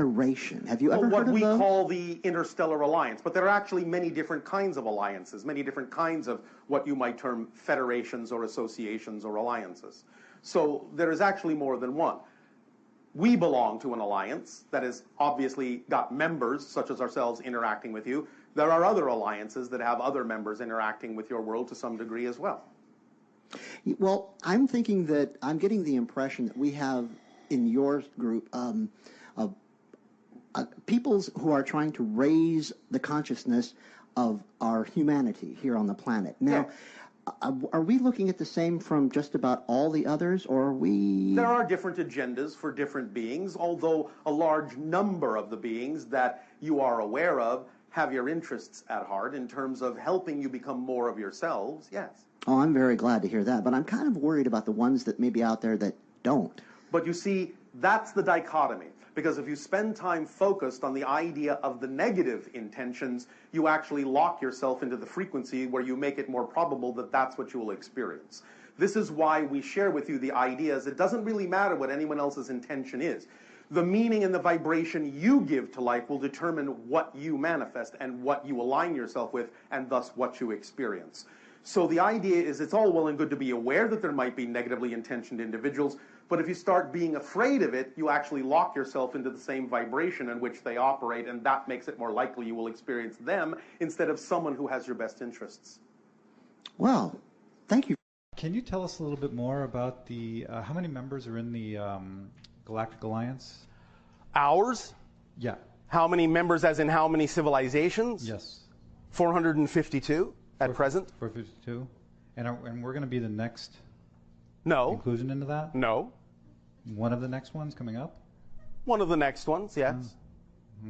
Federation. Have you ever heard of those? What we call the Interstellar Alliance, but there are actually many different kinds of alliances, many different kinds of what you might term federations or associations or alliances. So there is actually more than one. We belong to an alliance that has obviously got members, such as ourselves, interacting with you. There are other alliances that have other members interacting with your world to some degree as well. Well, I'm thinking that I'm getting the impression that we have in your group peoples who are trying to raise the consciousness of our humanity here on the planet. Now, are we looking at the same from just about all the others, or are we... There are different agendas for different beings, although a large number of the beings that you are aware of have your interests at heart in terms of helping you become more of yourselves, yes. Oh, I'm very glad to hear that, but I'm kind of worried about the ones that may be out there that don't. But you see, that's the dichotomy. Because if you spend time focused on the idea of the negative intentions, you actually lock yourself into the frequency where you make it more probable that that's what you will experience. This is why we share with you the ideas. It doesn't really matter what anyone else's intention is. The meaning and the vibration you give to life will determine what you manifest and what you align yourself with, and thus what you experience. So the idea is it's all well and good to be aware that there might be negatively intentioned individuals, but if you start being afraid of it, you actually lock yourself into the same vibration in which they operate, and that makes it more likely you will experience them instead of someone who has your best interests. Well, thank you. Can you tell us a little bit more about the, how many members are in the Galactic Alliance? Ours? Yeah. How many members as in how many civilizations? Yes. 452 at present. 452. And we're going to be the next inclusion into that? No. One of the next ones coming up? One of the next ones, yes.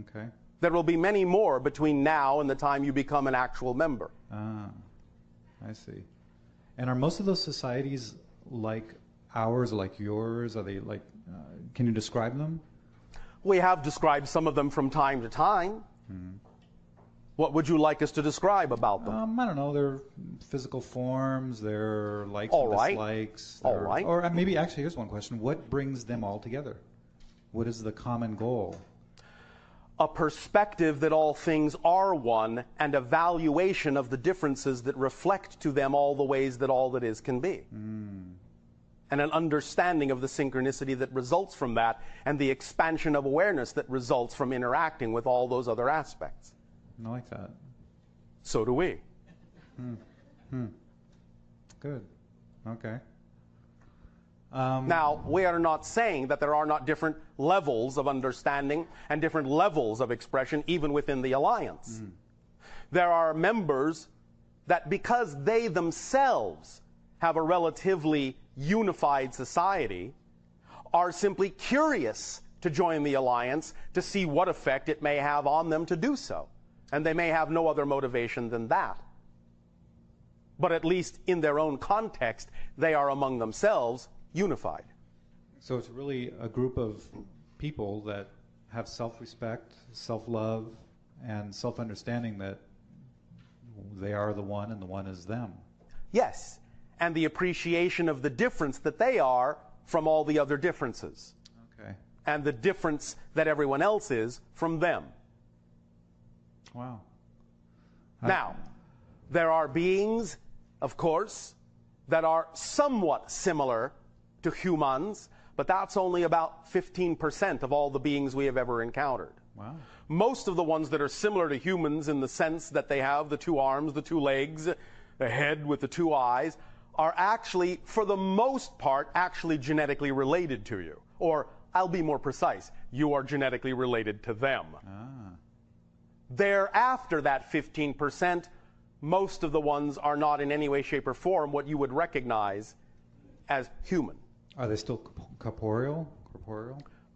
Okay. There will be many more between now and the time you become an actual member. Ah, I see. And are most of those societies like ours or like yours? Are they like, can you describe them? We have described some of them from time to time. What would you like us to describe about them? I don't know, their physical forms, their likes and dislikes. All right. Or maybe, actually, here's one question. What brings them all together? What is the common goal? A perspective that all things are one, and a valuation of the differences that reflect to them all the ways that all that is can be. And an understanding of the synchronicity that results from that, and the expansion of awareness that results from interacting with all those other aspects. I like that. So do we. Good. Okay. Now, we are not saying that there are not different levels of understanding and different levels of expression even within the Alliance. There are members that, because they themselves have a relatively unified society, are simply curious to join the Alliance to see what effect it may have on them to do so. And they may have no other motivation than that. But at least in their own context, they are among themselves unified. So it's really a group of people that have self-respect, self-love, and self-understanding that they are the one and the one is them. Yes, and the appreciation of the difference that they are from all the other differences. Okay. And the difference that everyone else is from them. Wow. Now, there are beings, of course, that are somewhat similar to humans, but that's only about 15% of all the beings we have ever encountered. Wow. Most of the ones that are similar to humans in the sense that they have the two arms, the two legs, a head with the two eyes, are actually, for the most part, actually genetically related to you. Or, I'll be more precise, you are genetically related to them. Thereafter that 15%, most of the ones are not in any way, shape, or form what you would recognize as human. Are they still corporeal?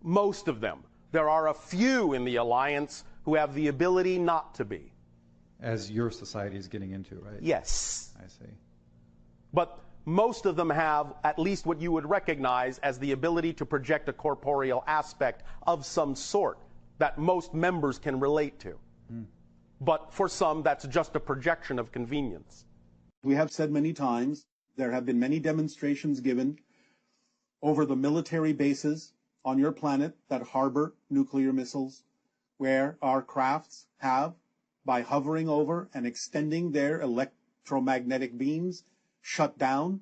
Most of them. There are a few in the Alliance who have the ability not to be. As your society is getting into, right? Yes. I see. But most of them have at least what you would recognize as the ability to project a corporeal aspect of some sort that most members can relate to. But for some, that's just a projection of convenience. We have said many times, there have been many demonstrations given over the military bases, on your planet that harbor nuclear missiles, where our crafts have, by hovering over and extending their electromagnetic beams, shut down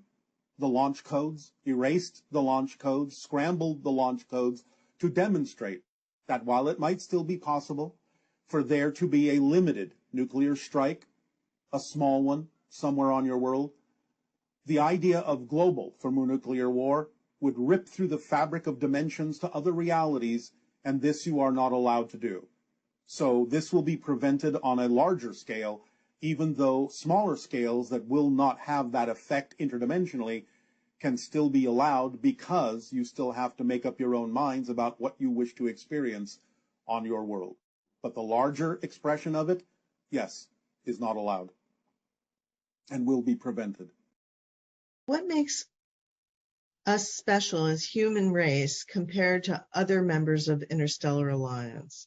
the launch codes, erased the launch codes, scrambled the launch codes to demonstrate that while it might still be possible for there to be a limited nuclear strike, a small one somewhere on your world, the idea of global thermonuclear war would rip through the fabric of dimensions to other realities, and this you are not allowed to do. So this will be prevented on a larger scale, even though smaller scales that will not have that effect interdimensionally can still be allowed, because you still have to make up your own minds about what you wish to experience on your world. But the larger expression of it, yes, is not allowed and will be prevented. What makes us special as human race compared to other members of Interstellar Alliance?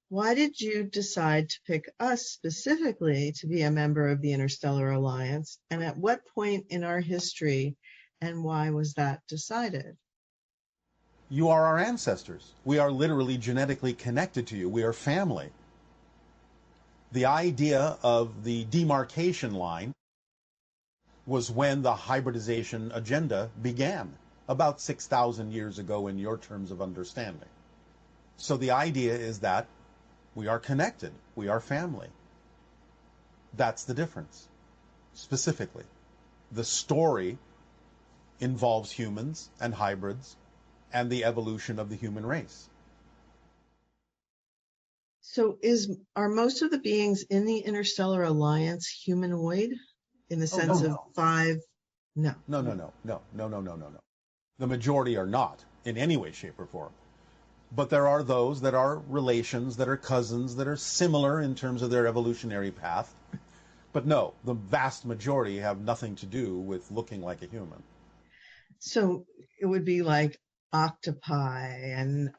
Why did you decide to pick us specifically to be a member of the Interstellar Alliance? And at what point in our history and why was that decided? You are our ancestors. We are literally genetically connected to you. We are family. The idea of the demarcation line was when the hybridization agenda began, about 6,000 years ago in your terms of understanding. So the idea is that we are connected. We are family. That's the difference, specifically. The story involves humans and hybrids and the evolution of the human race. So are most of the beings in the Interstellar Alliance humanoid in the sense of five? No. No. The majority are not in any way, shape, or form. But there are those that are relations, that are cousins, that are similar in terms of their evolutionary path. But no, the vast majority have nothing to do with looking like a human. So it would be like octopi and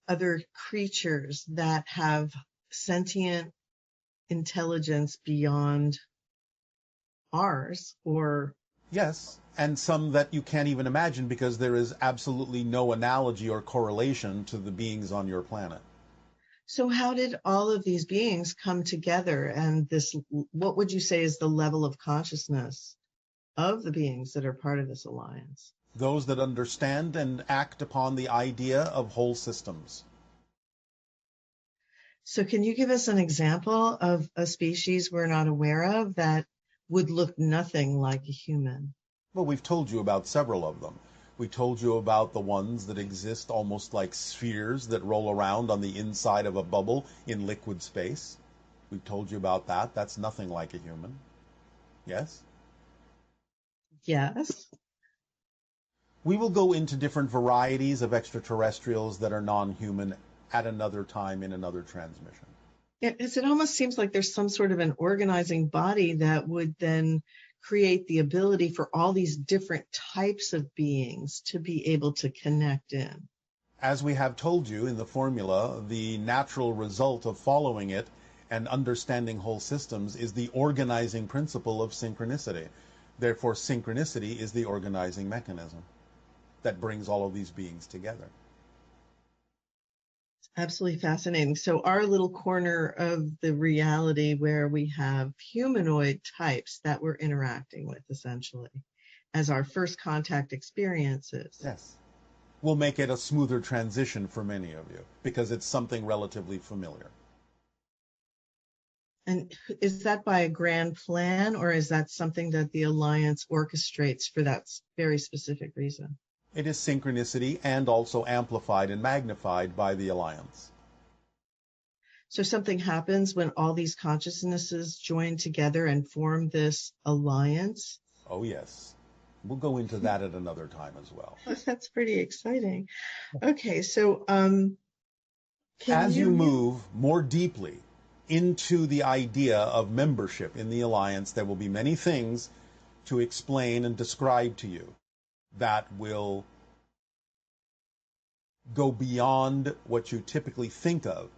other creatures that have sentient intelligence beyond ours, or... Yes, and some that you can't even imagine because there is absolutely no analogy or correlation to the beings on your planet. So how did all of these beings come together, and what would you say is the level of consciousness of the beings that are part of this alliance? Those that understand and act upon the idea of whole systems. So can you give us an example of a species we're not aware of that would look nothing like a human? Well, we've told you about several of them. We told you about the ones that exist almost like spheres that roll around on the inside of a bubble in liquid space. We've told you about that. That's nothing like a human. Yes? Yes. We will go into different varieties of extraterrestrials that are non-human at another time in another transmission. It almost seems like there's some sort of an organizing body that would then create the ability for all these different types of beings to be able to connect in. As we have told you in the formula, the natural result of following it and understanding whole systems is the organizing principle of synchronicity. Therefore, synchronicity is the organizing mechanism that brings all of these beings together. Absolutely fascinating. So our little corner of the reality where we have humanoid types that we're interacting with, essentially, as our first contact experiences. Yes. Will make it a smoother transition for many of you because it's something relatively familiar. And is that by a grand plan, or is that something that the Alliance orchestrates for that very specific reason? It is synchronicity and also amplified and magnified by the Alliance. So something happens when all these consciousnesses join together and form this alliance? Oh, yes. We'll go into that at another time as well. That's pretty exciting. Okay, so as you move more deeply into the idea of membership in the Alliance, there will be many things to explain and describe to you that will go beyond what you typically think of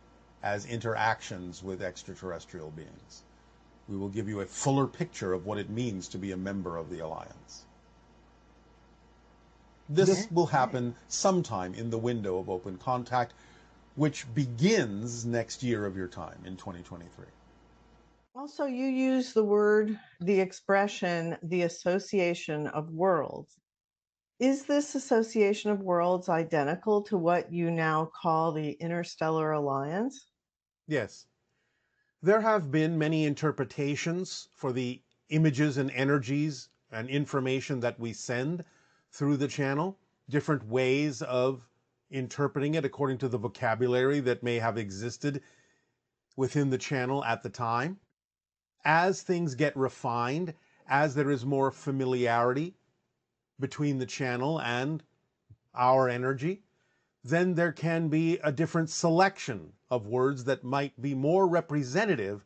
as interactions with extraterrestrial beings. We will give you a fuller picture of what it means to be a member of the Alliance. This will happen sometime in the window of open contact, which begins next year of your time in 2023. Also, you use the expression, the association of worlds. Is this association of worlds identical to what you now call the Interstellar Alliance? Yes. There have been many interpretations for the images and energies and information that we send through the channel, different ways of interpreting it according to the vocabulary that may have existed within the channel at the time. As things get refined, as there is more familiarity between the channel and our energy, then there can be a different selection of words that might be more representative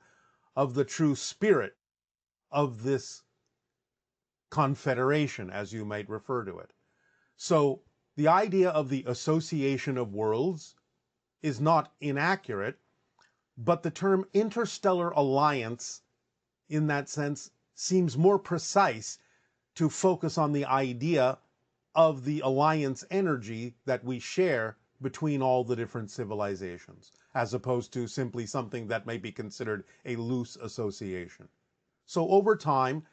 of the true spirit of this confederation, as you might refer to it. So the idea of the association of worlds is not inaccurate, but the term Interstellar Alliance, in that sense, seems more precise to focus on the idea of the alliance energy that we share between all the different civilizations, as opposed to simply something that may be considered a loose association. So over time,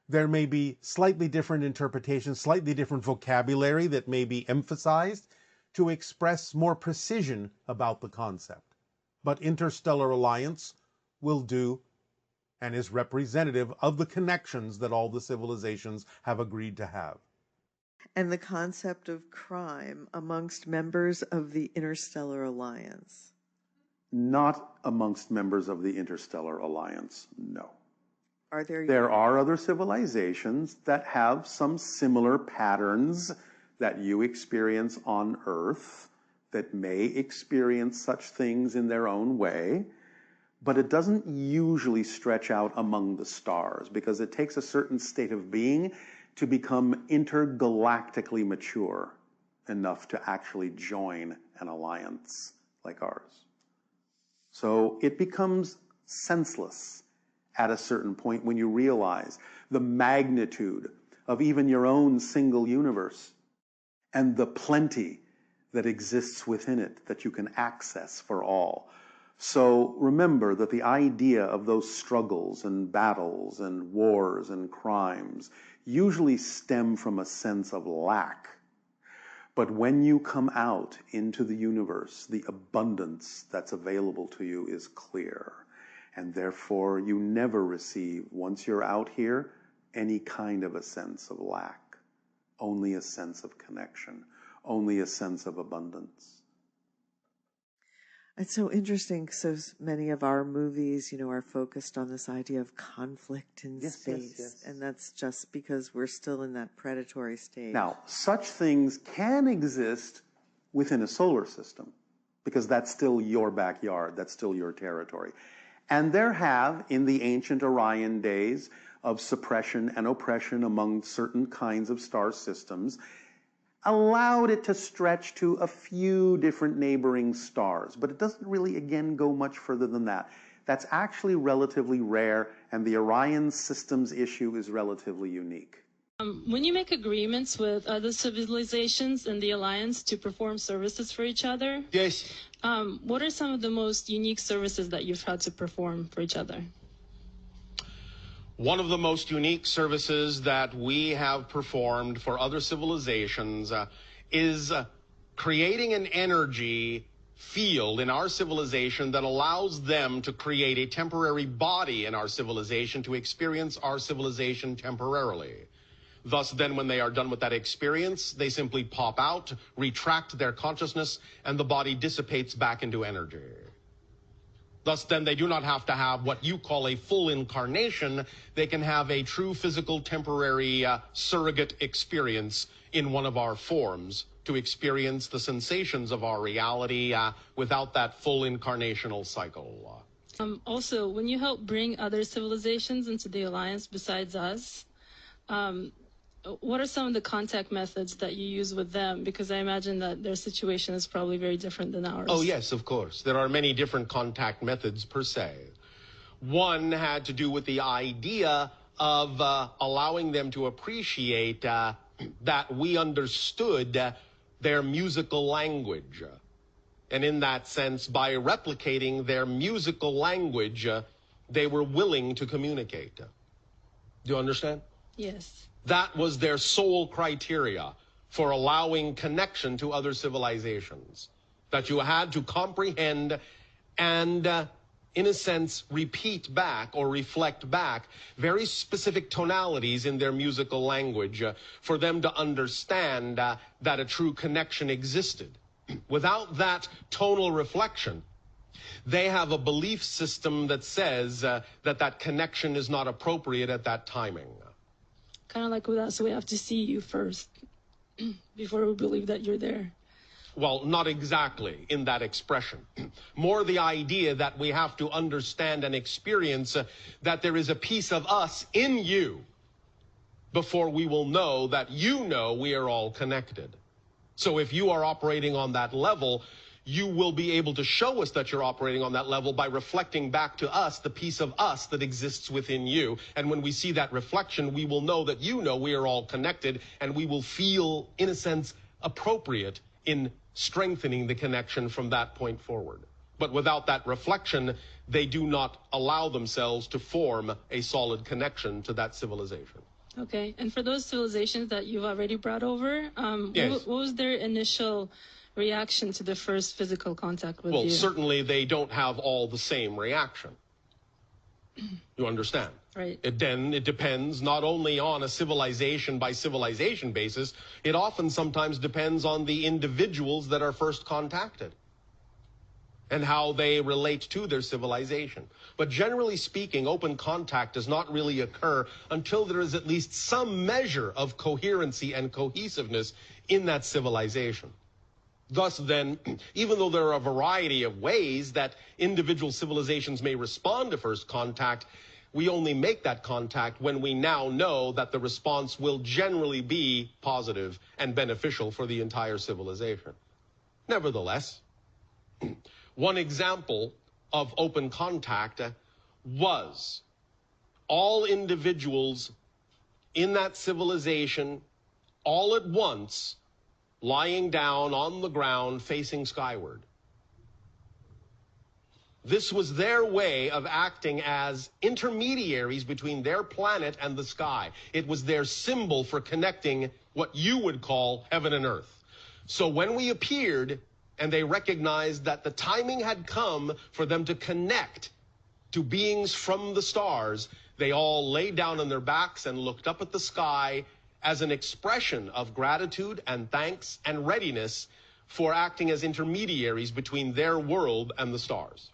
there may be slightly different interpretations, slightly different vocabulary that may be emphasized to express more precision about the concept. But Interstellar Alliance will do and is representative of the connections that all the civilizations have agreed to have. And the concept of crime amongst members of the Interstellar Alliance? Not amongst members of the Interstellar Alliance, no. There are other civilizations that have some similar patterns that you experience on Earth, that may experience such things in their own way, but it doesn't usually stretch out among the stars, because it takes a certain state of being to become intergalactically mature enough to actually join an alliance like ours. So it becomes senseless at a certain point when you realize the magnitude of even your own single universe and the plenty that exists within it that you can access for all. So remember that the idea of those struggles and battles and wars and crimes usually stem from a sense of lack. But when you come out into the universe, the abundance that's available to you is clear. And therefore, you never receive, once you're out here, any kind of a sense of lack. Only a sense of connection. Only a sense of abundance. It's so interesting, so many of our movies, are focused on this idea of conflict in space. Yes. And that's just because we're still in that predatory stage. Now, such things can exist within a solar system, because that's still your backyard, that's still your territory. And there have, in the ancient Orion days of suppression and oppression among certain kinds of star systems, allowed it to stretch to a few different neighboring stars. But it doesn't really, again, go much further than that. That's actually relatively rare, and the Orion systems issue is relatively unique. When you make agreements with other civilizations in the Alliance to perform services for each other, yes. What are some of the most unique services that you've had to perform for each other? One of the most unique services that we have performed for other civilizations is creating an energy field in our civilization that allows them to create a temporary body in our civilization to experience our civilization temporarily. Thus, then, when they are done with that experience, they simply pop out, retract their consciousness, and the body dissipates back into energy. Thus, then, they do not have to have what you call a full incarnation. They can have a true physical temporary surrogate experience in one of our forms to experience the sensations of our reality without that full incarnational cycle. Also, when you help bring other civilizations into the Alliance besides us, what are some of the contact methods that you use with them? Because I imagine that their situation is probably very different than ours. Oh, yes, of course. There are many different contact methods per se. One had to do with the idea of allowing them to appreciate that we understood their musical language. And in that sense, by replicating their musical language, they were willing to communicate. Do you understand? Yes. That was their sole criteria for allowing connection to other civilizations. That you had to comprehend and, in a sense, repeat back or reflect back very specific tonalities in their musical language for them to understand that a true connection existed. Without that tonal reflection, they have a belief system that says that connection is not appropriate at that timing. Kind of like with us, we have to see you first before we believe that you're there. Well, not exactly in that expression. More the idea that we have to understand and experience that there is a piece of us in you before we will know that you know we are all connected. So if you are operating on that level, you will be able to show us that you're operating on that level by reflecting back to us the piece of us that exists within you. And when we see that reflection, we will know that you know we are all connected, and we will feel, in a sense, appropriate in strengthening the connection from that point forward. But without that reflection, they do not allow themselves to form a solid connection to that civilization. Okay, and for those civilizations that you've already brought over, Yes. what was their initial reaction to the first physical contact with you? Well, certainly they don't have all the same reaction. You understand? Right. It depends not only on a civilization by civilization basis, it often sometimes depends on the individuals that are first contacted and how they relate to their civilization. But generally speaking, open contact does not really occur until there is at least some measure of coherency and cohesiveness in that civilization. Thus then, even though there are a variety of ways that individual civilizations may respond to first contact, we only make that contact when we now know that the response will generally be positive and beneficial for the entire civilization. Nevertheless, one example of open contact was all individuals in that civilization all at once lying down on the ground facing skyward. This was their way of acting as intermediaries between their planet and the sky. It was their symbol for connecting what you would call heaven and earth. So when we appeared and they recognized that the timing had come for them to connect to beings from the stars, they all lay down on their backs and looked up at the sky as an expression of gratitude and thanks and readiness for acting as intermediaries between their world and the stars.